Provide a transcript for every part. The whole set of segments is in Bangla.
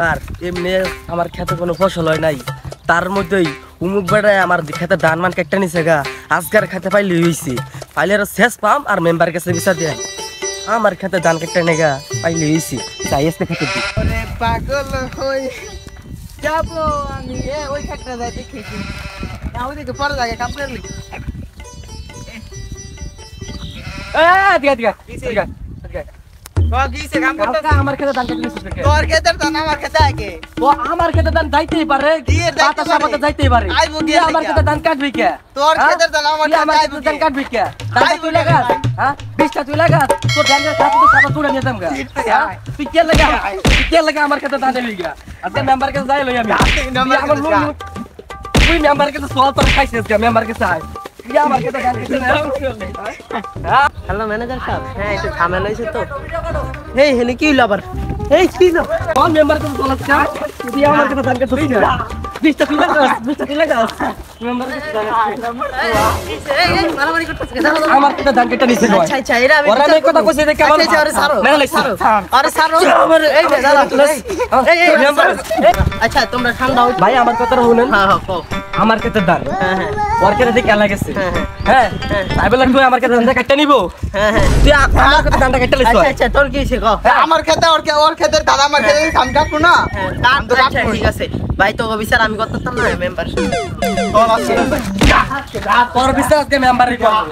আর এমনি আমার খেতে কোনো ফসল হয় নাই, তার মধ্যেই উমুক বেড়ায় আমার খেতে ধান মান কেটে নিছে গা। আজকার খেতে পাইলে হয়েছে, পাইলে আর শেষ পাম আর মেম্বার কাছে বিচার দেয় আমার খেতে ধান কেটে নেগা পাইলে হয়েছে। চাই আসতে খেতে দিই পাগল হই যাবো আমি ওই খেতটা যাই দেখেছি না, ওই দিকে পরে লাগে কাম করলি আমার খেতে ধান কেটে নিছিস তোর খেতের ধান আমার খেতে আগে ও আমার খেতে ধান যাইতেই পারে, যাইতেই পারে। আমার খেতে ধান কাটবি কে? তোর খেতের ধান আমার খেতে ধান কাটবি কে? তুই লাগাস, হ্যাঁ 20টা তুই লাগাস, তোর ধানের খাতা তো সাদা তুলে নিয়ে যাম গা। তুই কে লাগা আমার খেতে ধান দিবি গা? আজকে মেম্বার কাছে যাই লই আমি। আমার লোক তুই মেম্বার কাছে সল তোর খাইছিস গা, মেম্বার কাছে আয়। আমার খেতে ধান কেটে না। হ্যালো ম্যানেজার সাহেব, হ্যাঁ একটু ঝামেলা হয়েছে তো। এই হেনে কি হইলো আবার? এই কি হইলো? কোন মেম্বার কাছে চলাস কা? তুই আমার খেতে ধান কেটে দিস না। 20টা তুই লাগাস, 20টা তুই লাগাস। মেম্বার কাছে এই মারামারি করতেছ কেন? আমার খেতে ধান কেটে নিছে। আচ্ছা আচ্ছা এরা আমি ওরা কথা কইছে যে কেমন? আচ্ছা আরে ছাড়ো। না না ছাড়ো। আরে ছাড়ো। এই নে দাঁড়া। এই মেম্বার। আচ্ছা তোমরা ঠান্ডা হও। ভাই আমার কথা শুনেন। হ্যাঁ হ্যাঁ কও। আমার খেতে ধান। হ্যাঁ হ্যাঁ। ওর খেতে দেখে লাগেছে। হ্যাঁ হ্যাঁ তাই বলে তুই আমার খেতে ধানটা কেটে নিবো? হ্যাঁ হ্যাঁ। তুই আমার খেতে ধানটা কেটে লিস। আচ্ছা আচ্ছা তোর কি হইছে কও? আমার খেতে ওর খেতের দাদা আমার খেতে ধান কাটবো না। হ্যাঁ আচ্ছা ঠিক আছে। ভাই তো বিচার আমি করতেতাম না মেম্বার। তোর বিচার আজকে মেম্বারই করব।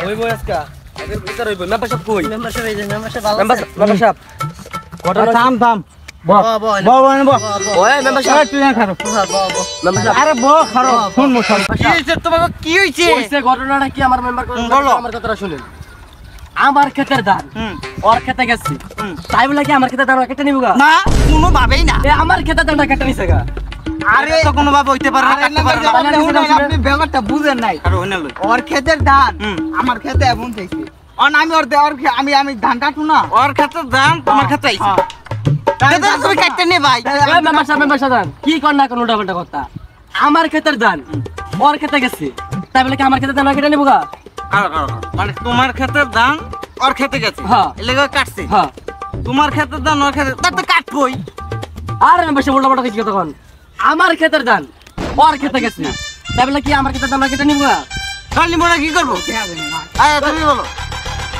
ওই বয়সকা আগের বিচার হইব। মেম্বার সাহেব কই? মেম্বার সাহেব এই যে মেম্বার সাহেব ভালো আছে। মেম্বার সাহেব ঘটনা থাম থাম বল বল ওই মেম্বার সাহেব তুই না খারো মেম্বার সাহেব আরে বল খারো শুন মো সব কি হইছে তোমার কি হইছে? কইছে ঘটনাটা কি আমার মেম্বার বলো। আমার কথাটা শুনেন। আমার ক্ষেতের ধান ওর খেতে গেছি, তাই বলে কি আমার খেতে ধান কেটে নিব গা? না কোনো ভাবেই না। এ আমার খেতে ধানটা কেটে নিছে গা। আরে তো কোনো ভাবে হইতে পারে না, কাটতে পারে না। আপনি ব্যাপারটা বুঝেন নাই। আরে হইনা লই ওর খেতের ধান আমার খেতে এমন চাইছে। আমি ওর আমি ধান কাটু না। ওর ক্ষেতে দান তোমার ক্ষেতে আইছে দাদা তুমি কাটতে নে ভাই। এই মেম্বার সাহেব ধান কি কর না কোন উল্টা কথা। আমার খেতের ধান ওর খেতে গেছি, তাই বলে কি আমার খেতে ধান কেটে নিব গা? কারো কারো মানে তোমার ক্ষেতের দান ওর খেতে গেছে, হ্যাঁ এলাকা কাটছে। হ্যাঁ তোমার ক্ষেতের দান ওর খেতে তা তো কাটবই। আর মেম্বার সাহেব উল্টা কথা কি তখন? আমার খেতের ধান ওর খেতে গেছি, তাই বলে কি আমার খেতের ধান কেটে নিব গা? কালি মোরা কি করব? আরে তুমি বলো।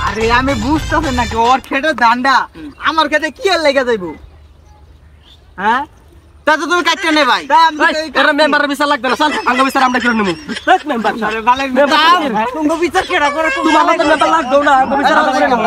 আরে আমি বুঝতেছেন নাকি ওর খেতের ধানটা আমার খেতে কি আর লেগে যাইবো? হ্যাঁ তা তো তুমি কাটতে নে ভাই। তা আমি তো এই এরা মেম্বারের বিচার লাগবে না, চল আঙ্গ বিচার আমরা করে নেব। মেম্বার আরে ভালো তুমি বিচার কেডা করে? তোমার মেম্বার লাগবে না, আঙ্গ বিচার আমরা করে নেব।